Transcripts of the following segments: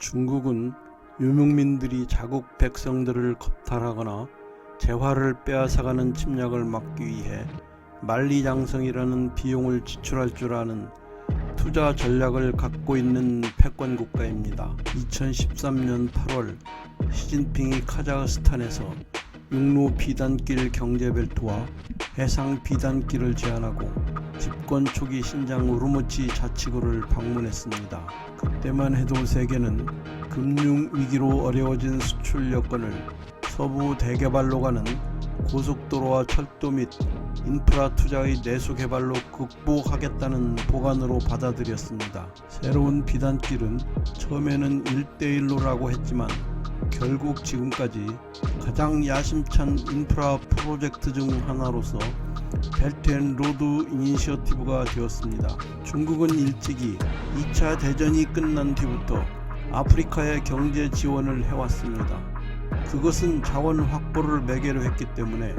중국은 유목민들이 자국 백성들을 겁탈하거나 재화를 빼앗아가는 침략을 막기 위해 만리장성이라는 비용을 지출할 줄 아는 투자 전략을 갖고 있는 패권 국가입니다. 2013년 8월 시진핑이 카자흐스탄에서 육로 비단길 경제벨트와 해상 비단길을 제안하고 집권 초기 신장 우르무치 자치구를 방문했습니다. 그때만 해도 세계는 금융위기로 어려워진 수출 여건을 서부 대개발로 가는 고속도로와 철도 및 인프라 투자의 내수 개발로 극복하겠다는 보관으로 받아들였습니다. 새로운 비단길은 처음에는 1대1로라고 했지만 결국 지금까지 가장 야심찬 인프라 프로젝트 중 하나로서 벨트 앤 로드 이니셔티브가 되었습니다. 중국은 일찍이 2차 대전이 끝난 뒤부터 아프리카에 경제 지원을 해왔습니다. 그것은 자원 확보를 매개로 했기 때문에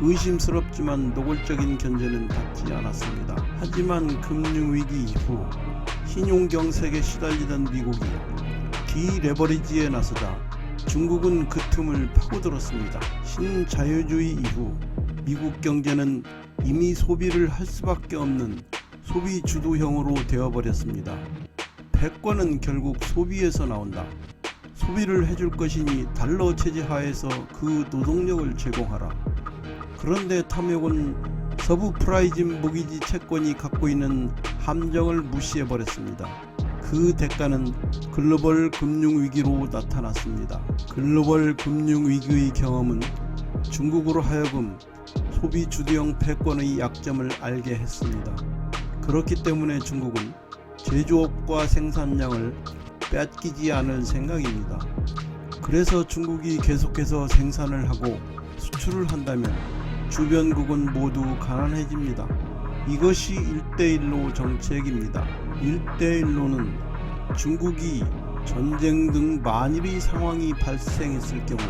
의심스럽지만 노골적인 견제는 받지 않았습니다. 하지만 금융위기 이후 신용경색에 시달리던 미국이 디레버리지에 나서자 중국은 그 틈을 파고들었습니다. 신자유주의 이후 미국 경제는 이미 소비를 할 수밖에 없는 소비 주도형으로 되어버렸습니다. 패권은 결국 소비에서 나온다. 소비를 해줄 것이니 달러 체제 하에서 그 노동력을 제공하라. 그런데 탐욕은 서부 프라이즘 모기지 채권이 갖고 있는 함정을 무시해버렸습니다. 그 대가는 글로벌 금융위기로 나타났습니다. 글로벌 금융위기의 경험은 중국으로 하여금 소비 주도형 패권의 약점을 알게 했습니다. 그렇기 때문에 중국은 제조업과 생산량을 뺏기지 않을 생각입니다. 그래서 중국이 계속해서 생산을 하고 수출을 한다면 주변국은 모두 가난해집니다. 이것이 1대1로 정책입니다. 1대1로는 중국이 전쟁 등 만일의 상황이 발생했을 경우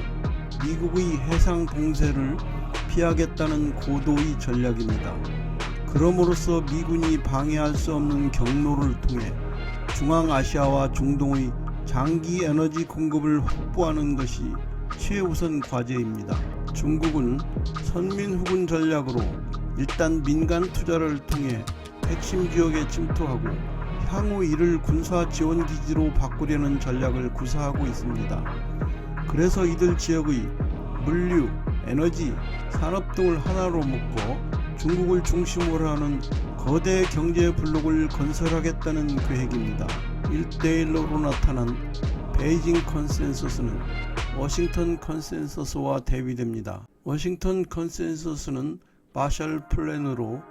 미국의 해상 봉쇄를 피하겠다는 고도의 전략입니다. 그럼으로써 미군이 방해할 수 없는 경로를 통해 중앙아시아와 중동의 장기 에너지 공급을 확보하는 것이 최우선 과제입니다. 중국은 선민후군 전략으로 일단 민간 투자를 통해 핵심 지역에 침투하고 향후 이를 군사 지원 기지로 바꾸려는 전략을 구사하고 있습니다. 그래서 이들 지역의 물류, 에너지, 산업 등을 하나로 묶어 중국을 중심으로 하는 거대 경제 블록을 건설하겠다는 계획입니다. 1대1로 나타난 베이징 컨센서스는 워싱턴 컨센서스와 대비됩니다. 워싱턴 컨센서스는 마셜 플랜으로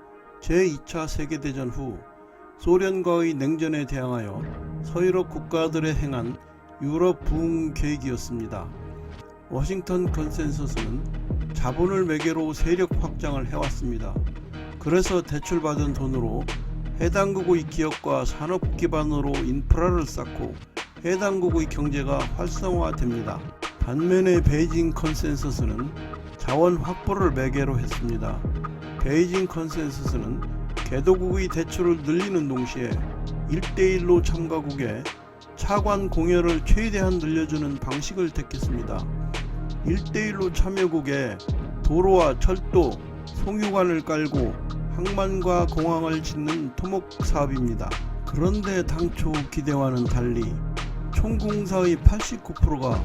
제2차 세계대전 후 소련과의 냉전에 대항하여 서유럽 국가들에 행한 유럽 부흥 계획이었습니다. 워싱턴 컨센서스는 자본을 매개로 세력 확장을 해왔습니다. 그래서 대출받은 돈으로 해당국의 기업과 산업 기반으로 인프라를 쌓고 해당국의 경제가 활성화됩니다. 반면에 베이징 컨센서스는 자원 확보를 매개로 했습니다. 베이징 컨센서스는 개도국의 대출을 늘리는 동시에 1대1로 참가국에 차관 공여를 최대한 늘려주는 방식을 택했습니다. 1대1로 참여국에 도로와 철도, 송유관을 깔고 항만과 공항을 짓는 토목 사업입니다. 그런데 당초 기대와는 달리 총공사의 89%가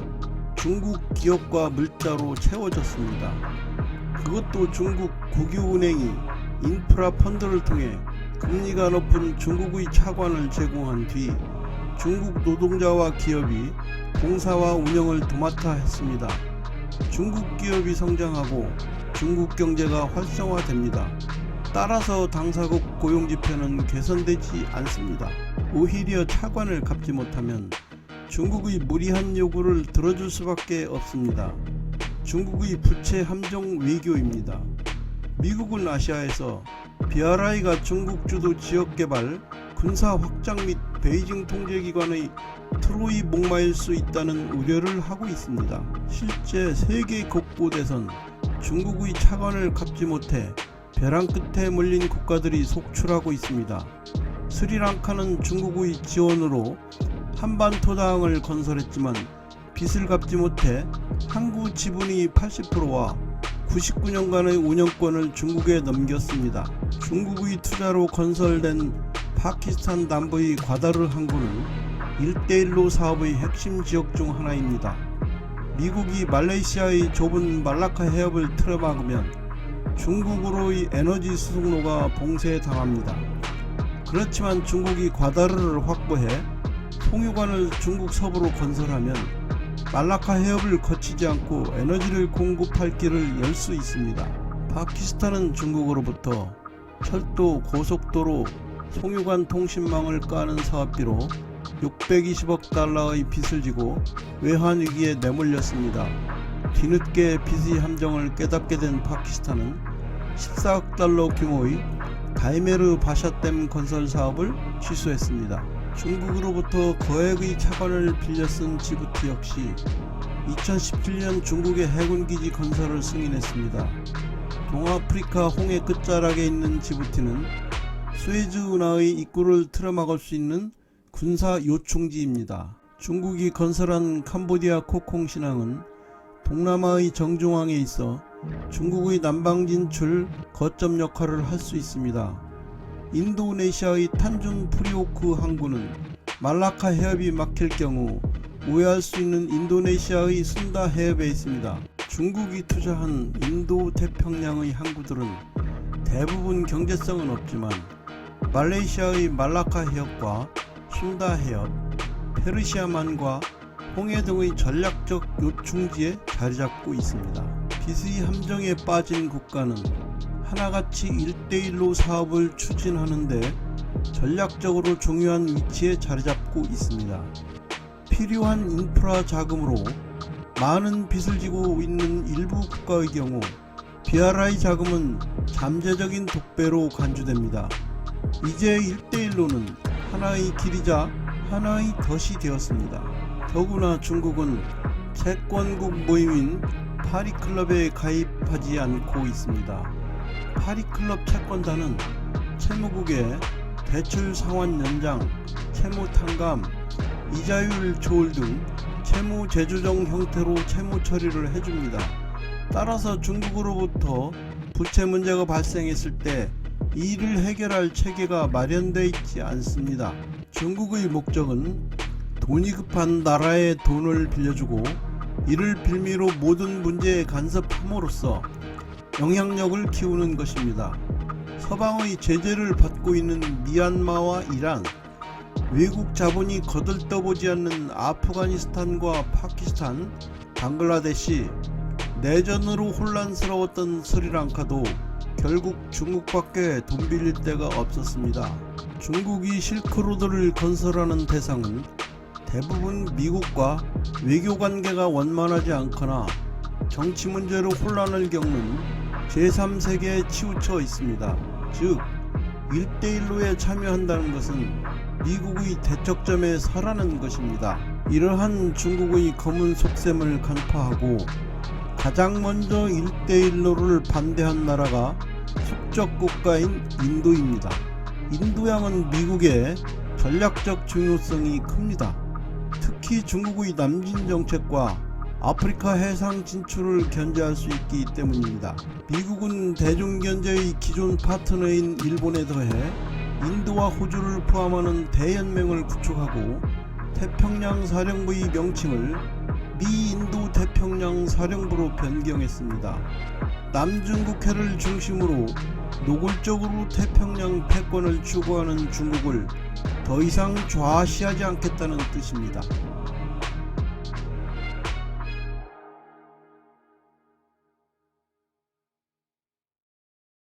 중국 기업과 물자로 채워졌습니다. 그것도 중국 국유은행이 인프라 펀드를 통해 금리가 높은 중국의 차관을 제공한 뒤 중국 노동자와 기업이 공사와 운영을 도맡아 했습니다. 중국 기업이 성장하고 중국 경제가 활성화됩니다. 따라서 당사국 고용지표는 개선되지 않습니다. 오히려 차관을 갚지 못하면 중국의 무리한 요구를 들어줄 수밖에 없습니다. 중국의 부채 함정 외교입니다. 미국은 아시아에서 BRI가 중국 주도 지역개발, 군사 확장 및 베이징 통제기관의 트로이 목마일 수 있다는 우려를 하고 있습니다. 실제 세계 곳곳에선 중국의 차관을 갚지 못해 벼랑 끝에 몰린 국가들이 속출하고 있습니다. 스리랑카는 중국의 지원으로 한반토당을 건설했지만 빚을 갚지 못해 항구 지분이 80%와 99년간의 운영권을 중국에 넘겼습니다. 중국의 투자로 건설된 파키스탄 남부의 과다르 항구는 1대1로 사업의 핵심 지역 중 하나입니다. 미국이 말레이시아의 좁은 말라카 해협을 틀어막으면 중국으로의 에너지 수송로가 봉쇄당합니다. 그렇지만 중국이 과다르를 확보해 송유관을 중국 서부로 건설하면 말라카 해협을 거치지 않고 에너지를 공급할 길을 열 수 있습니다. 파키스탄은 중국으로부터 철도, 고속도로, 송유관 통신망을 까는 사업비로 620억 달러의 빚을 지고 외환위기에 내몰렸습니다. 뒤늦게 빚의 함정을 깨닫게 된 파키스탄은 14억 달러 규모의 다이메르 바샤댐 건설 사업을 취소했습니다. 중국으로부터 거액의 차관을 빌려 쓴 지부티 역시 2017년 중국의 해군기지 건설을 승인했습니다. 동아프리카 홍해 끝자락에 있는 지부티는 수에즈 운하의 입구를 틀어막을 수 있는 군사 요충지입니다. 중국이 건설한 캄보디아 코콩 신항은 동남아의 정중앙에 있어 중국의 남방 진출 거점 역할을 할 수 있습니다. 인도네시아의 탄중 프리오크 항구는 말라카 해협이 막힐 경우 우회할 수 있는 인도네시아의 순다 해협에 있습니다. 중국이 투자한 인도 태평양의 항구들은 대부분 경제성은 없지만 말레이시아의 말라카 해협과 순다 해협, 페르시아만과 홍해 등의 전략적 요충지에 자리잡고 있습니다. 빚의 함정에 빠진 국가는 하나같이 1대1로 사업을 추진하는데 전략적으로 중요한 위치에 자리잡고 있습니다. 필요한 인프라 자금으로 많은 빚을 지고 있는 일부 국가의 경우 BRI 자금은 잠재적인 독배로 간주됩니다. 이제 1대1로는 하나의 길이자 하나의 덫이 되었습니다. 더구나 중국은 채권국 모임인 파리클럽에 가입하지 않고 있습니다. 파리클럽 채권단은 채무국에 대출 상환 연장, 채무 탕감, 이자율 조율 등 채무 재조정 형태로 채무 처리를 해줍니다. 따라서 중국으로부터 부채 문제가 발생했을 때 이를 해결할 체계가 마련되어 있지 않습니다. 중국의 목적은 돈이 급한 나라에 돈을 빌려주고 이를 빌미로 모든 문제에 간섭함으로써 영향력을 키우는 것입니다. 서방의 제재를 받고 있는 미얀마와 이란, 외국 자본이 거들떠보지 않는 아프가니스탄과 파키스탄, 방글라데시, 내전으로 혼란스러웠던 스리랑카도 결국 중국밖에 돈 빌릴 데가 없었습니다. 중국이 실크로드를 건설하는 대상은 대부분 미국과 외교관계가 원만하지 않거나 정치 문제로 혼란을 겪는 제3세계에 치우쳐 있습니다. 즉 1대1로에 참여한다는 것은 미국의 대척점에 서라는 것입니다. 이러한 중국의 검은 속셈을 간파하고 가장 먼저 1대1로를 반대한 나라가 숙적국가인 인도입니다. 인도양은 미국의 전략적 중요성이 큽니다. 특히 중국의 남진 정책과 아프리카 해상 진출을 견제할 수 있기 때문입니다. 미국은 대중경제의 기존 파트너인 일본에 더해 인도와 호주를 포함하는 대연맹을 구축하고 태평양 사령부의 명칭을 미인도 태평양 사령부로 변경했습니다. 남중국해를 중심으로 노골적으로 태평양 패권을 추구하는 중국을 더 이상 좌시하지 않겠다는 뜻입니다.